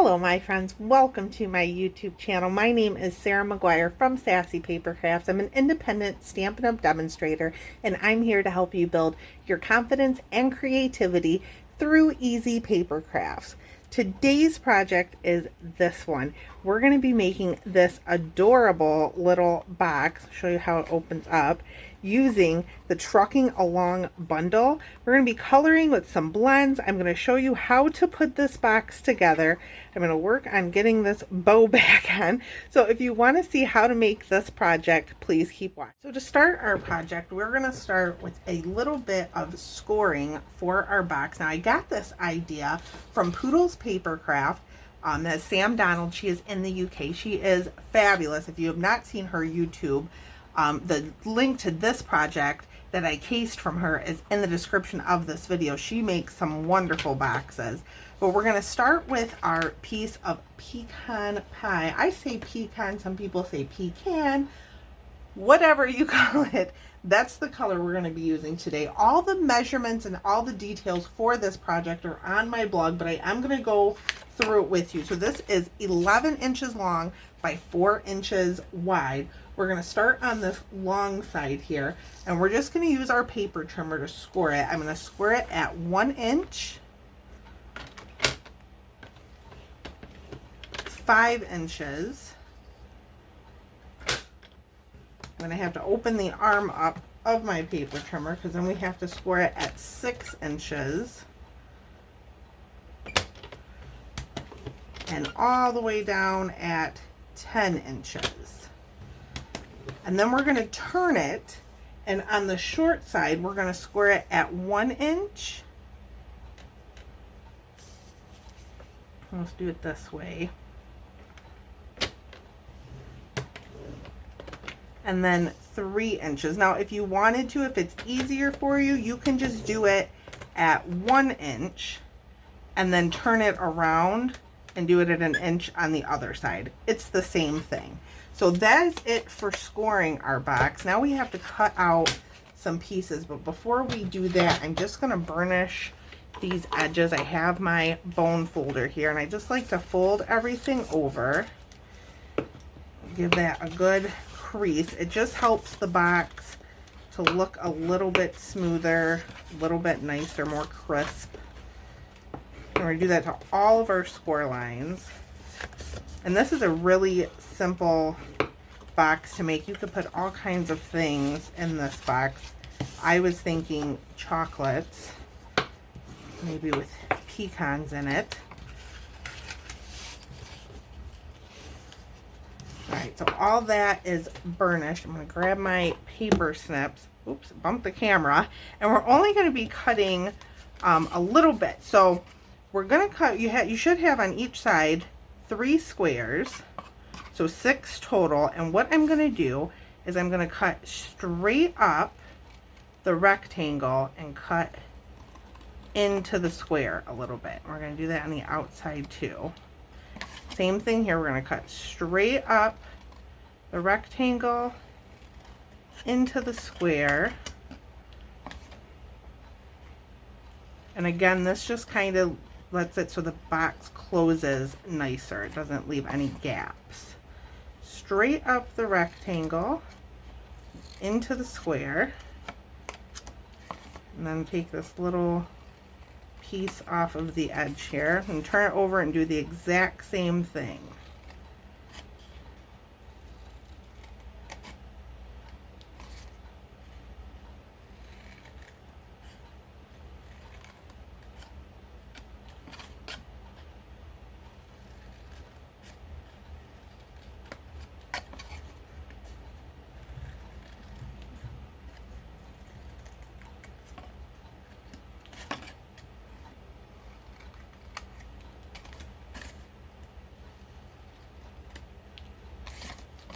Hello my friends, welcome to my YouTube channel. My name is Sarah McGuire from Sassy Paper Crafts. I'm an independent Stampin' Up! Demonstrator, and I'm here to help you build your confidence and creativity through easy paper crafts. Today's project is this one. We're going to be making this adorable little box. I'll show you how it opens up using the Trucking Along bundle. We're going to be coloring with some blends. I'm going to show you how to put this box together. I'm going to work on getting this bow back on. So if you want to see how to make this project, please keep watching. So to start our project, we're going to start with a little bit of scoring for our box. Now I got this idea from Pootles Papercraft. That's Sam Donald. She is in the UK. She is fabulous. If you have not seen her YouTube, the link to this project that I cased from her is in the description of this video. She makes some wonderful boxes. But we're going to start with our piece of pecan pie. I say pecan, some people say pecan. Whatever you call it, that's the color we're going to be using today. All the measurements and all the details for this project are on my blog, but I am going to go through it with you. So this is 11 inches long by 4 inches wide. We're going to start on this long side here, and we're just going to use our paper trimmer to score it. I'm going to score it at 1 inch, 5 inches. I'm going to have to open the arm up of my paper trimmer because then we have to score it at 6 inches. And all the way down at 10 inches. And then we're going to turn it, and on the short side we're going to score it at 1 inch. Let's do it this way. And then 3 inches. Now if you wanted to, if it's easier for you, you can just do it at 1 inch and then turn it around and do it at 1 inch on the other side. It's the same thing. So that is it for scoring our box. Now we have to cut out some pieces, but before we do that, I'm just going to burnish these edges. I have my bone folder here, and I just like to fold everything over. Give that a good crease. It just helps the box to look a little bit smoother, a little bit nicer, more crisp. And we're going to do that to all of our score lines. And this is a really simple box to make. You could put all kinds of things in this box. I was thinking chocolates, maybe with pecans in it. Alright, so all that is burnished. I'm going to grab my paper snips. Oops, bumped the camera. And we're only going to be cutting a little bit. So we're going to cut, you should have on each side 3 squares, so 6 total. And what I'm going to do is I'm going to cut straight up the rectangle and cut into the square a little bit. We're going to do that on the outside too. Same thing here. We're going to cut straight up the rectangle into the square. And again, this just kind of lets it so the box closes nicer. It doesn't leave any gaps. Straight up the rectangle into the square. And then take this little piece off of the edge here and turn it over and do the exact same thing.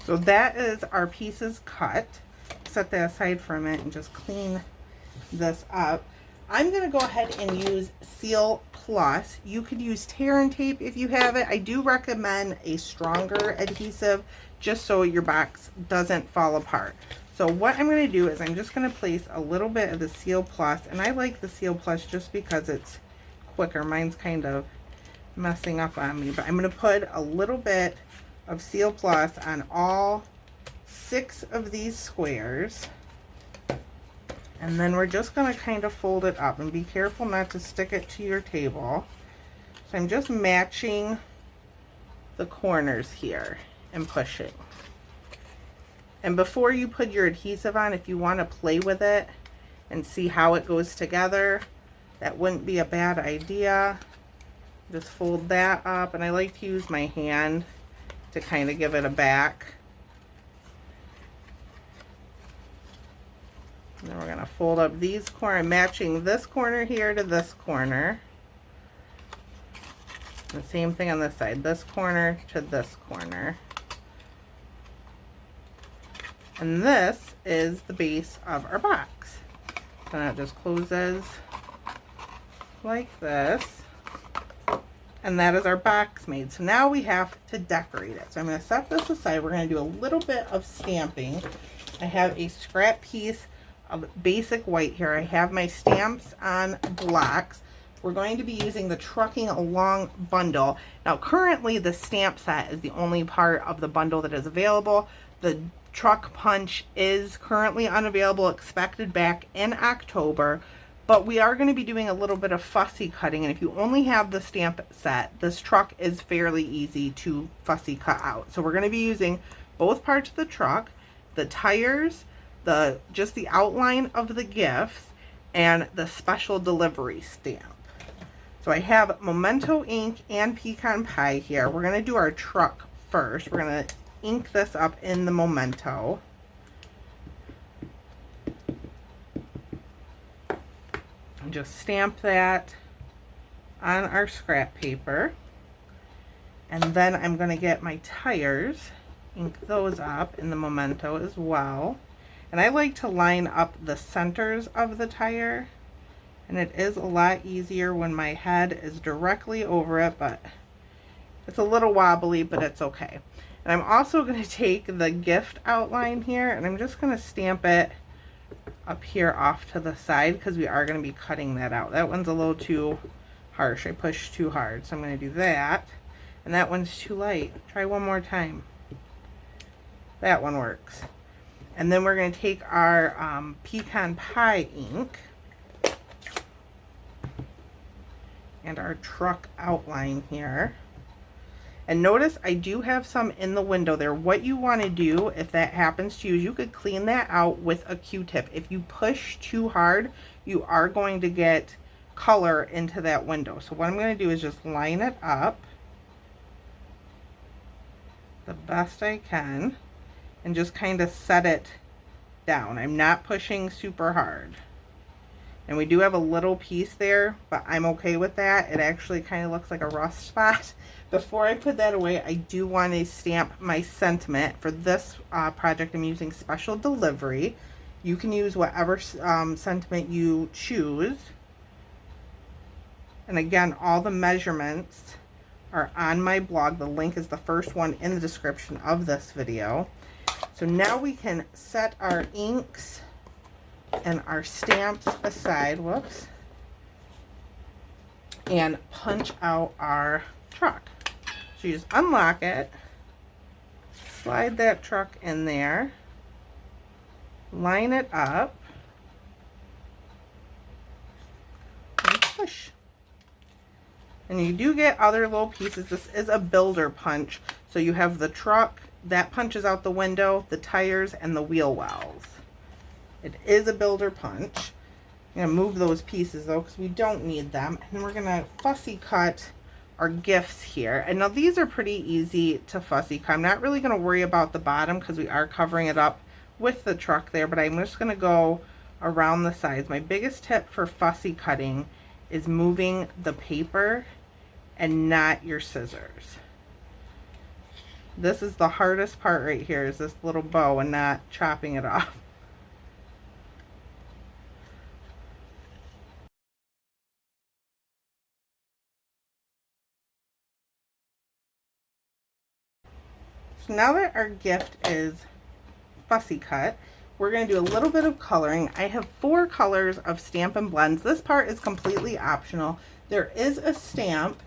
So that is our pieces cut. Set that aside for a minute and just clean this up. I'm going to go ahead and use Seal Plus. You could use tear and tape if you have it. I do recommend a stronger adhesive just so your box doesn't fall apart. So what I'm going to do is I'm just going to place a little bit of the Seal Plus, and I like the Seal Plus just because it's quicker. Mine's kind of messing up on me, but I'm going to put a little bit of Seal Plus on all 6 of these squares. And then we're just going to kind of fold it up and be careful not to stick it to your table. So I'm just matching the corners here and pushing. And before you put your adhesive on, if you want to play with it and see how it goes together, that wouldn't be a bad idea. Just fold that up, and I like to use my hand to kind of give it a back. And then we're going to fold up these corners, matching this corner here to this corner. The same thing on this side, this corner to this corner. And this is the base of our box. So now it just closes like this. And that is our box made. So now we have to decorate it. So I'm going to set this aside. We're going to do a little bit of stamping. I have a scrap piece of basic white here. I have my stamps on blocks. We're going to be using the Trucking Along bundle. Now currently the stamp set is the only part of the bundle that is available. The truck punch is currently unavailable, expected back in October. But we are going to be doing a little bit of fussy cutting, and if you only have the stamp set, this truck is fairly easy to fussy cut out. So we're going to be using both parts of the truck, the tires, just the outline of the gifts, and the special delivery stamp. So I have Memento ink and pecan pie here. We're going to do our truck first. We're going to ink this up in the Memento. Just stamp that on our scrap paper, and then I'm going to get my tires, ink those up in the Memento as well. And I like to line up the centers of the tire, and it is a lot easier when my head is directly over it, but it's a little wobbly, but it's okay. And I'm also going to take the gift outline here, and I'm just going to stamp it up here off to the side, because we are going to be cutting that out. That one's a little too harsh. I pushed too hard, so I'm going to do that. And that one's too light. Try one more time. That one works. And then we're going to take our pecan pie ink and our truck outline here. And notice I do have some in the window there. What you want to do, if that happens to you, is you could clean that out with a Q-tip. If you push too hard, you are going to get color into that window. So what I'm going to do is just line it up the best I can and just kind of set it down. I'm not pushing super hard. And we do have a little piece there, but I'm okay with that. It actually kind of looks like a rust spot. Before I put that away, I do want to stamp my sentiment. For this project, I'm using Special Delivery. You can use whatever sentiment you choose. And again, all the measurements are on my blog. The link is the first one in the description of this video. So now we can set our inks and our stamps aside, whoops, and punch out our truck. So you just unlock it, slide that truck in there, line it up, and push. And you do get other little pieces. This is a builder punch. So you have the truck, that punches out the window, the tires, and the wheel wells. It is a builder punch. I'm going to move those pieces though, because we don't need them. And we're going to fussy cut our gifts here. And now these are pretty easy to fussy cut. I'm not really going to worry about the bottom because we are covering it up with the truck there, but I'm just going to go around the sides. My biggest tip for fussy cutting is moving the paper and not your scissors. This is the hardest part right here, is this little bow and not chopping it off. So now that our gift is fussy cut, we're going to do a little bit of coloring. I have 4 colors of Stampin' Blends. This part is completely optional. There is a stamp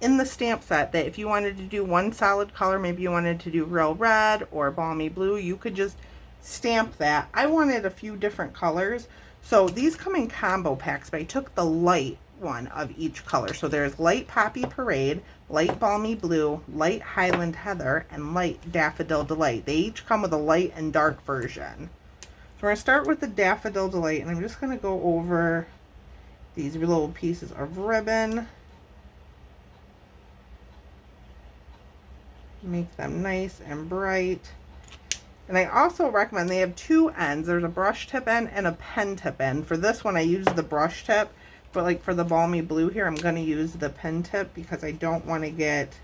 in the stamp set that if you wanted to do one solid color, maybe you wanted to do real red or balmy blue, you could just stamp that. I wanted a few different colors. So these come in combo packs, but I took the light one of each color. So there's light Poppy Parade, light Balmy Blue, light Highland Heather, and light Daffodil Delight. They each come with a light and dark version. So we're going to start with the Daffodil Delight, and I'm just going to go over these little pieces of ribbon. Make them nice and bright. And I also recommend, they have two ends. There's a brush tip end and a pen tip end. For this one, I use the brush tip, but like for the Balmy Blue here, I'm going to use the pen tip because I don't want to get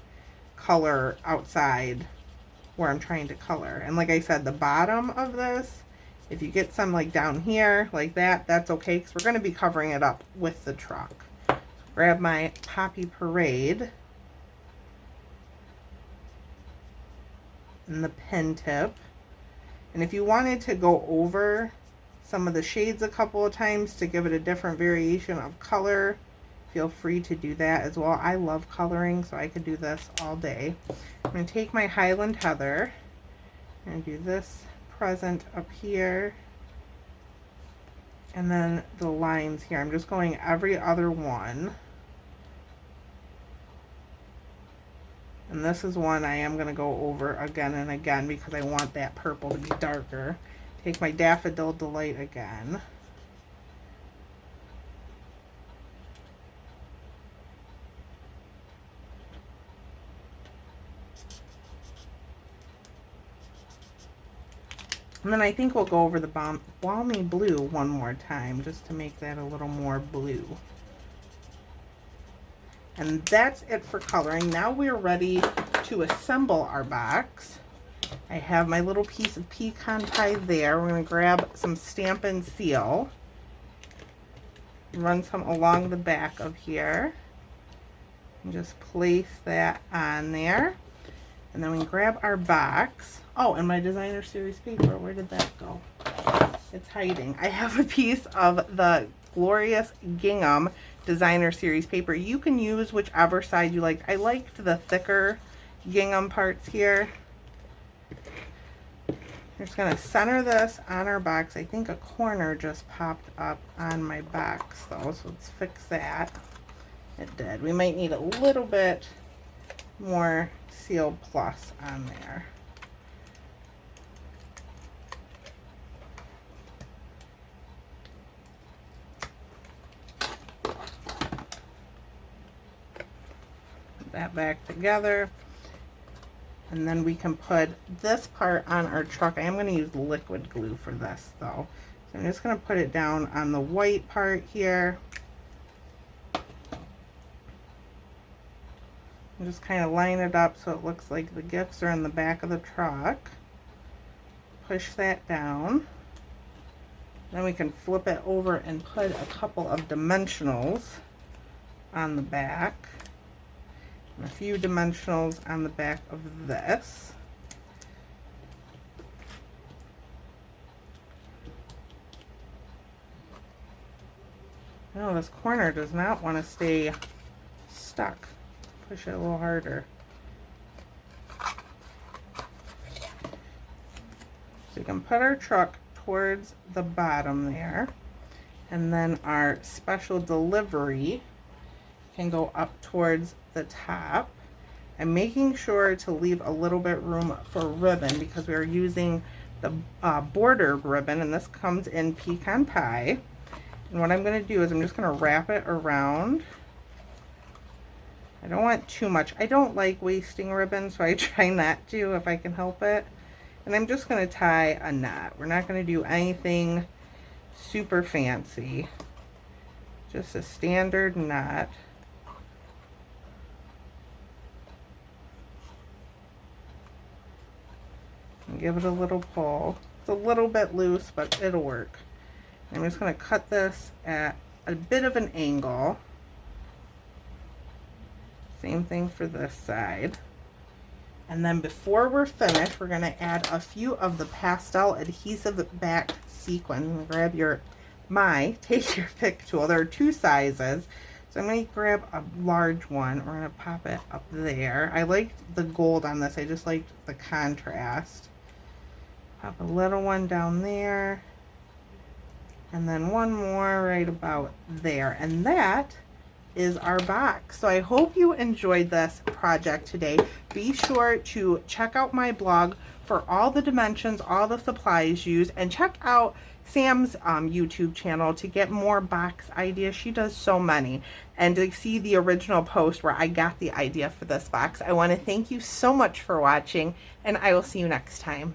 color outside where I'm trying to color. And like I said, the bottom of this, if you get some like down here like that, that's okay because we're going to be covering it up with the truck. So grab my Poppy Parade and the pen tip. And if you wanted to go over some of the shades a couple of times to give it a different variation of color, feel free to do that as well. I love coloring, so I could do this all day. I'm going to take my Highland Heather and do this present up here. And then the lines here. I'm just going every other one. And this is one I am going to go over again and again because I want that purple to be darker. Take my Daffodil Delight again. And then I think we'll go over the Balmy Blue one more time just to make that a little more blue. And that's it for coloring. Now we're ready to assemble our box. I have my little piece of pecan pie there. We're going to grab some Stampin' Seal. Run some along the back of here. And just place that on there. And then we grab our box. Oh, and my designer series paper. Where did that go? It's hiding. I have a piece of the Glorious Gingham designer series paper. You can use whichever side you like. I liked the thicker gingham parts here. I'm just going to center this on our box. I think a corner just popped up on my box though, so let's fix that. It did. We might need a little bit more Seal Plus on there. That back together, and then we can put this part on our truck. I am going to use liquid glue for this though, so I'm just going to put it down on the white part here and just kind of line it up so it looks like the gifts are in the back of the truck. Push that down, then we can flip it over and put a couple of dimensionals on the back. A few dimensionals on the back of this. No, this corner does not want to stay stuck. Push it a little harder. So you can put our truck towards the bottom there, and then our special delivery can go up towards the top. I'm making sure to leave a little bit room for ribbon because we are using the bordered ribbon, and this comes in pecan pie. And what I'm going to do is I'm just going to wrap it around. I don't want too much. I don't like wasting ribbon, so I try not to if I can help it. And I'm just going to tie a knot. We're not going to do anything super fancy. Just a standard knot. And give it a little pull. It's a little bit loose, but it'll work. I'm just going to cut this at a bit of an angle. Same thing for this side. And then before we're finished, we're going to add a few of the pastel adhesive back sequin. Grab your take your pick tool. There are two sizes. So I'm going to grab a large one. We're going to pop it up there. I liked the gold on this. I just liked the contrast. Pop a little one down there. And then one more right about there. And that is our box. So I hope you enjoyed this project today. Be sure to check out my blog for all the dimensions, all the supplies used, and check out Sam's YouTube channel to get more box ideas. She does so many. And to see the original post where I got the idea for this box. I want to thank you so much for watching, and I will see you next time.